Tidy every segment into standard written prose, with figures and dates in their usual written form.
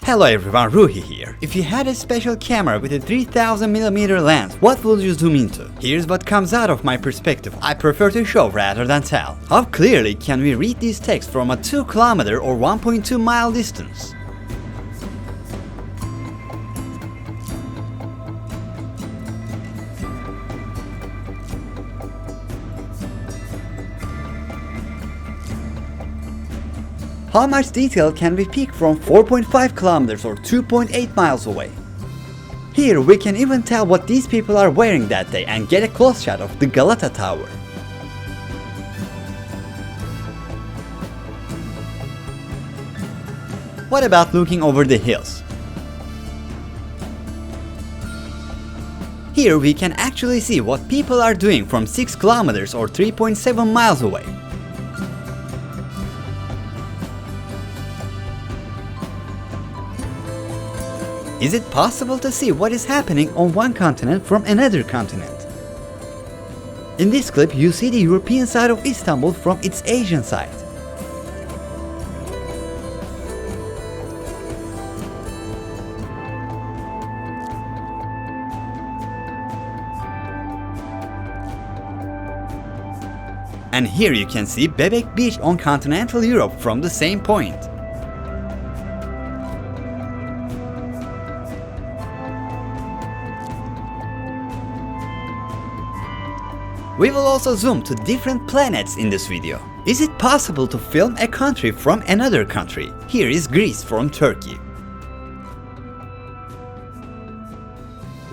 Hello everyone, Ruhi here. If you had a special camera with a 3000mm lens, what would you zoom into? Here's what comes out of my perspective. I prefer to show rather than tell. How clearly can we read these texts from a 2 km or 1.2 mile distance? How much detail can we pick from 4.5 kilometers or 2.8 miles away? Here we can even tell what these people are wearing that day and get a close shot of the Galata Tower. What about looking over the hills? Here we can actually see what people are doing from 6 kilometers or 3.7 miles away. Is it possible to see what is happening on one continent from another continent? In this clip, you see the European side of Istanbul from its Asian side. And here you can see Bebek Beach on continental Europe from the same point. We will also zoom to different planets in this video. Is it possible to film a country from another country? Here is Greece from Turkey.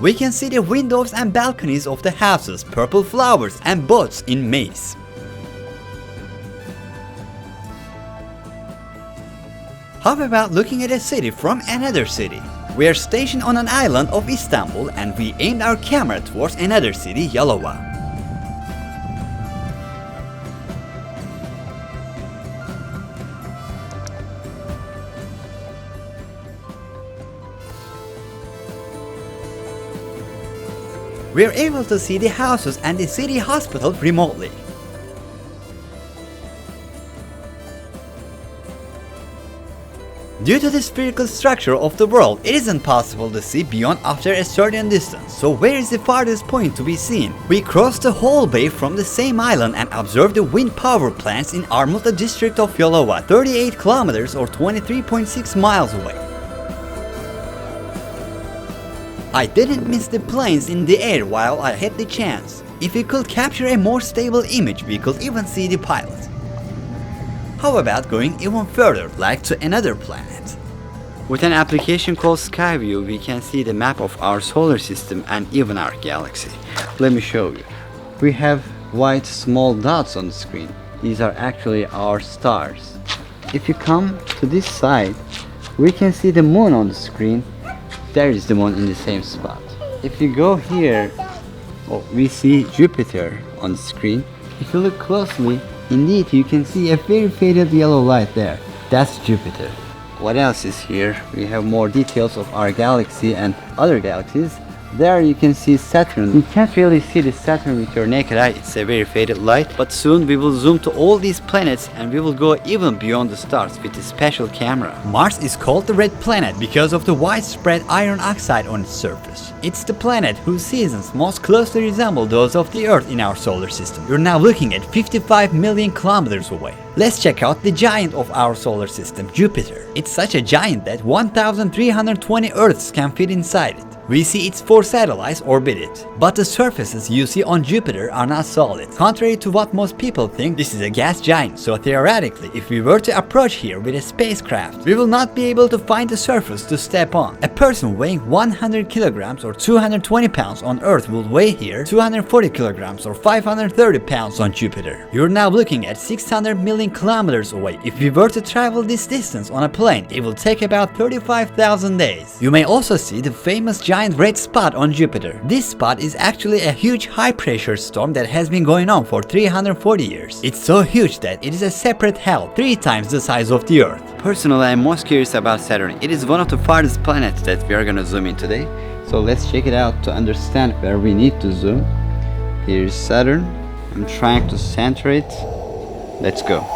We can see the windows and balconies of the houses, purple flowers and boats in maize. How about looking at a city from another city? We are stationed on an island of Istanbul and we aimed our camera towards another city, Yalova. We are able to see the houses and the city hospital remotely. Due to the spherical structure of the world, it isn't possible to see beyond after a certain distance. So where is the farthest point to be seen? We crossed the whole bay from the same island and observed the wind power plants in Armutlu district of Yalova, 38 kilometers or 23.6 miles away. I didn't miss the planes in the air while I had the chance. If we could capture a more stable image, we could even see the pilot. How about going even further, like to another planet? With an application called Skyview, we can see the map of our solar system and even our galaxy. Let me show you. We have white small dots on the screen. These are actually our stars. If you come to this side, we can see the moon on the screen. There is the moon in the same spot. If you go here, we see Jupiter on the screen. If you look closely, indeed you can see a very faded yellow light there. That's Jupiter. What else is here? We have more details of our galaxy and other galaxies. There you can see Saturn. You can't really see the Saturn with your naked eye, it's a very faded light, but soon we will zoom to all these planets and we will go even beyond the stars with a special camera. Mars is called the red planet because of the widespread iron oxide on its surface. It's the planet whose seasons most closely resemble those of the Earth in our solar system. We're now looking at 55 million kilometers away. Let's check out the giant of our solar system, Jupiter. It's such a giant that 1,320 Earths can fit inside it. We see its 4 satellites orbit it, but the surfaces you see on Jupiter are not solid. Contrary to what most people think, this is a gas giant, so theoretically, if we were to approach here with a spacecraft, we will not be able to find the surface to step on. A person weighing 100 kilograms or 220 pounds on Earth will weigh here 240 kilograms or 530 pounds on Jupiter. You're now looking at 600 million kilometers away. If we were to travel this distance on a plane, it will take about 35,000 days. You may also see the famous giant red spot on Jupiter. This spot is actually a huge high-pressure storm that has been going on for 340 years. It's so huge that it is a separate hell, 3 times the size of the Earth. Personally, I'm most curious about Saturn. It is one of the farthest planets that we are gonna zoom in today. So let's check it out to understand where we need to zoom. Here's Saturn. I'm trying to center it. Let's go.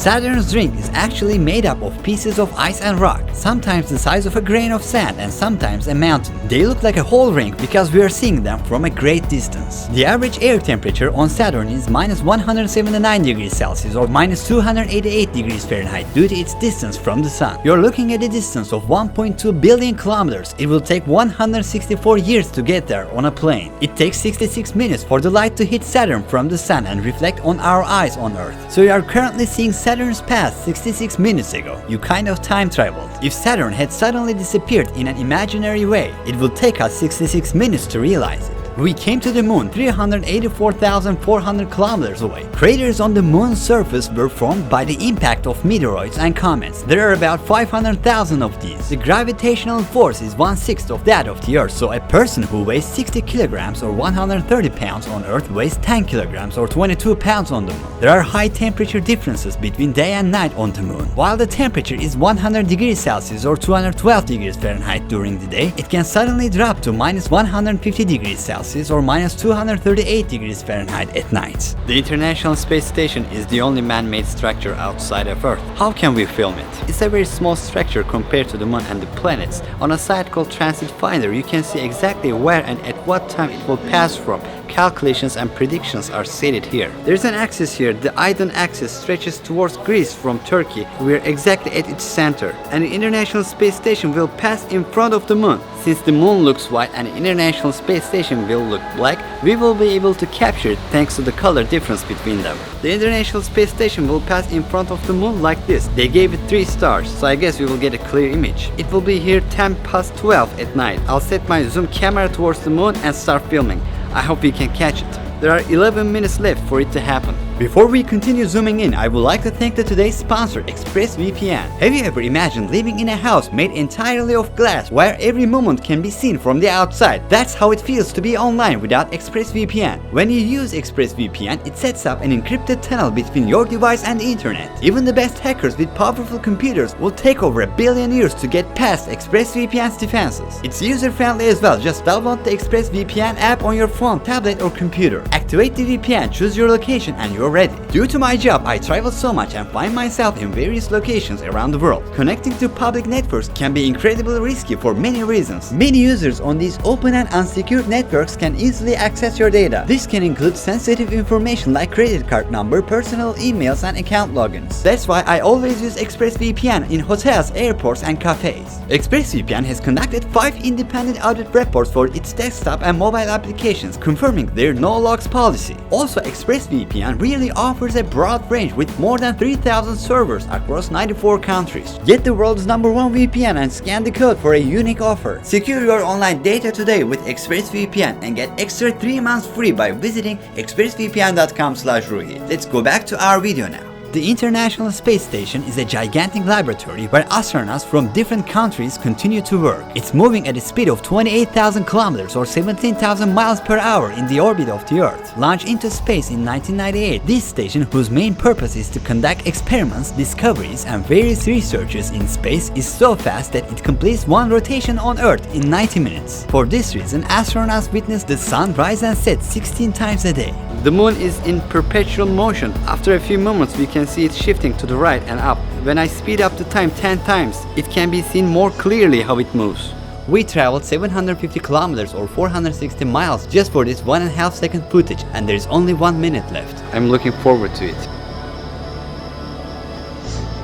Saturn's ring is actually made up of pieces of ice and rock, sometimes the size of a grain of sand and sometimes a mountain. They look like a whole ring because we are seeing them from a great distance. The average air temperature on Saturn is minus 179 degrees Celsius or minus 288 degrees Fahrenheit due to its distance from the Sun. You're looking at a distance of 1.2 billion kilometers. It will take 164 years to get there on a plane. It takes 66 minutes for the light to hit Saturn from the Sun and reflect on our eyes on Earth. So you are currently seeing Saturn's past 66 minutes ago. You kind of time traveled. If Saturn had suddenly disappeared in an imaginary way, it would take us 66 minutes to realize it. We came to the moon 384,400 kilometers away. Craters on the moon's surface were formed by the impact of meteoroids and comets. There are about 500,000 of these. The gravitational force is 1/6 of that of the Earth, so a person who weighs 60 kilograms or 130 pounds on Earth weighs 10 kilograms or 22 pounds on the moon. There are high temperature differences between day and night on the moon. While the temperature is 100 degrees Celsius or 212 degrees Fahrenheit during the day, it can suddenly drop to minus 150 degrees Celsius or minus 238 degrees Fahrenheit at night. The International Space Station is the only man-made structure outside of Earth. How can we film it? It's a very small structure compared to the moon and the planets. On a site called Transit Finder, you can see exactly where and at what time it will pass from. Calculations and predictions are stated here. There's an axis here. The Aydın axis stretches towards Greece from Turkey. We are exactly at its center. And the International Space Station will pass in front of the moon. Since the moon looks white and the International Space Station will look black, we will be able to capture it thanks to the color difference between them. The International Space Station will pass in front of the moon like this. They gave it 3 stars, so I guess we will get a clear image. It will be here 10:12 at night. I'll set my zoom camera towards the moon and start filming. I hope we can catch it. There are 11 minutes left for it to happen. Before we continue zooming in, I would like to thank today's sponsor, ExpressVPN. Have you ever imagined living in a house made entirely of glass where every moment can be seen from the outside? That's how it feels to be online without ExpressVPN. When you use ExpressVPN, it sets up an encrypted tunnel between your device and the internet. Even the best hackers with powerful computers will take over a billion years to get past ExpressVPN's defenses. It's user-friendly as well. Just download the ExpressVPN app on your phone, tablet or computer. Activate the VPN, choose your location and you're ready. Due to my job, I travel so much and find myself in various locations around the world. Connecting to public networks can be incredibly risky for many reasons. Many users on these open and unsecured networks can easily access your data. This can include sensitive information like credit card number, personal emails and account logins. That's why I always use ExpressVPN in hotels, airports and cafes. ExpressVPN has conducted 5 independent audit reports for its desktop and mobile applications, confirming their no-logs policy. Also, ExpressVPN really offers a broad range with more than 3,000 servers across 94 countries. Get the world's #1 VPN and scan the code for a unique offer. Secure your online data today with ExpressVPN and get extra 3 months free by visiting expressvpn.com/Ruhi. Let's go back to our video now. The International Space Station is a gigantic laboratory where astronauts from different countries continue to work. It's moving at a speed of 28,000 kilometers or 17,000 miles per hour in the orbit of the Earth. Launched into space in 1998, this station, whose main purpose is to conduct experiments, discoveries, and various researches in space, is so fast that it completes 1 rotation on Earth in 90 minutes. For this reason, astronauts witness the sun rise and set 16 times a day. The moon is in perpetual motion. After a few moments, we can see it shifting to the right and up. When I speed up the time 10 times, it can be seen more clearly how it moves. We traveled 750 kilometers or 460 miles just for this 1.5 second footage, and there's only 1 minute left. I'm looking forward to it.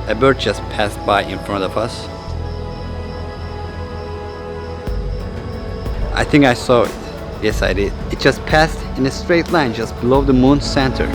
A bird just passed by in front of us. I think I saw it. Yes, I did. It just passed in a straight line just below the moon's center.